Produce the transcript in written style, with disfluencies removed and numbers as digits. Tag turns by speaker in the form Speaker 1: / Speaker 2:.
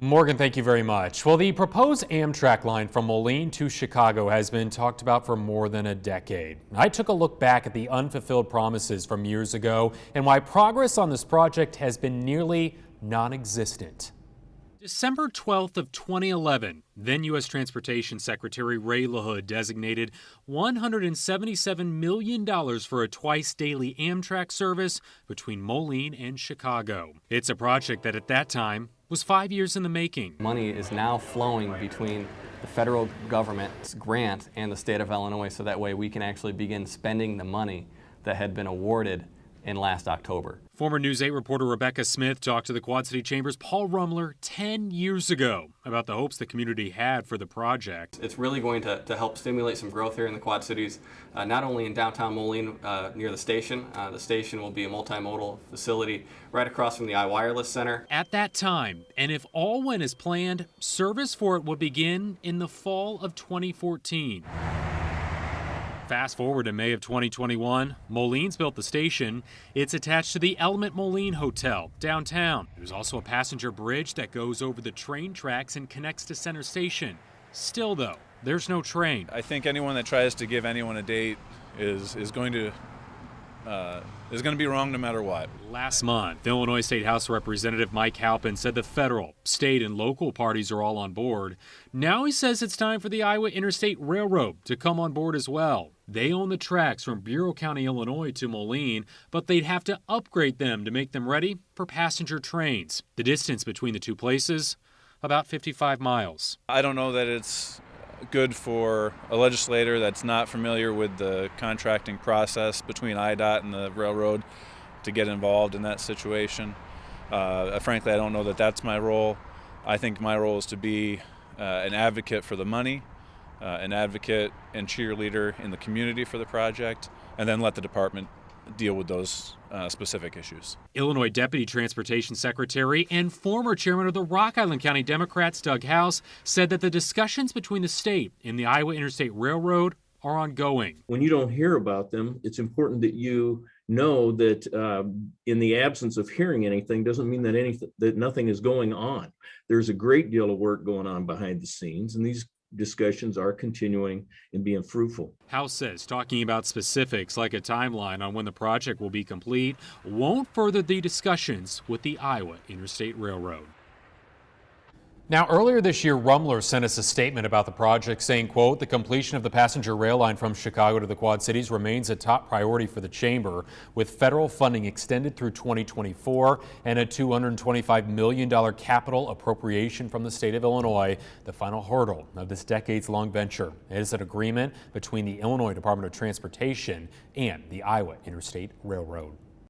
Speaker 1: Morgan, thank you very much. Well, the proposed Amtrak line from Moline to Chicago has been talked about for more than a decade. I took a look back at the unfulfilled promises from years ago and why progress on this project has been nearly non-existent. December 12th of 2011, then U.S. Transportation Secretary Ray LaHood designated $177 million for a twice-daily Amtrak service between Moline and Chicago. It's a project that at that time was 5 years in the making.
Speaker 2: Money is now flowing between the federal government's grant and the state of Illinois, so that way we can actually begin spending the money that had been awarded in last October.
Speaker 1: Former News 8 reporter Rebecca Smith talked to the Quad City Chamber's Paul Rumler 10 years ago about the hopes the community had for the project.
Speaker 2: It's really going to help stimulate some growth here in the Quad Cities, not only in downtown Moline near the station. The station will be a multimodal facility right across from the iWireless Center.
Speaker 1: At that time, and if all went as planned, service for it would begin in the fall of 2014. Fast forward to May of 2021, Moline's built the station. It's attached to the Element Moline Hotel downtown. There's also a passenger bridge that goes over the train tracks and connects to Center Station. Still though, there's no train.
Speaker 3: I think anyone that tries to give anyone a date is going to be wrong no matter what.
Speaker 1: Last month, Illinois State House Representative Mike Halpin said the federal, state, and local parties are all on board. Now he says it's time for the Iowa Interstate Railroad to come on board as well. They own the tracks from Bureau County, Illinois to Moline, but they'd have to upgrade them to make them ready for passenger trains. The distance between the two places, about 55 miles.
Speaker 3: I don't know that it's good for a legislator that's not familiar with the contracting process between IDOT and the railroad to get involved in that situation. Frankly, I don't know that that's my role. I think my role is to be an advocate for the money, an advocate and cheerleader in the community for the project, and then let the department deal with those specific issues.
Speaker 1: Illinois Deputy Transportation Secretary and former chairman of the Rock Island County Democrats, Doug House, said that the discussions between the state and the Iowa Interstate Railroad are ongoing.
Speaker 4: When you don't hear about them, it's important that you know that in the absence of hearing anything doesn't mean that nothing is going on. There's a great deal of work going on behind the scenes, and these discussions are continuing and being fruitful.
Speaker 1: House says talking about specifics like a timeline on when the project will be complete won't further the discussions with the Iowa Interstate Railroad. Now, earlier this year, Rumler sent us a statement about the project saying, quote, the completion of the passenger rail line from Chicago to the Quad Cities remains a top priority for the chamber, with federal funding extended through 2024 and a $225 million capital appropriation from the state of Illinois, the final hurdle of this decades-long venture. It is an agreement between the Illinois Department of Transportation and the Iowa Interstate Railroad.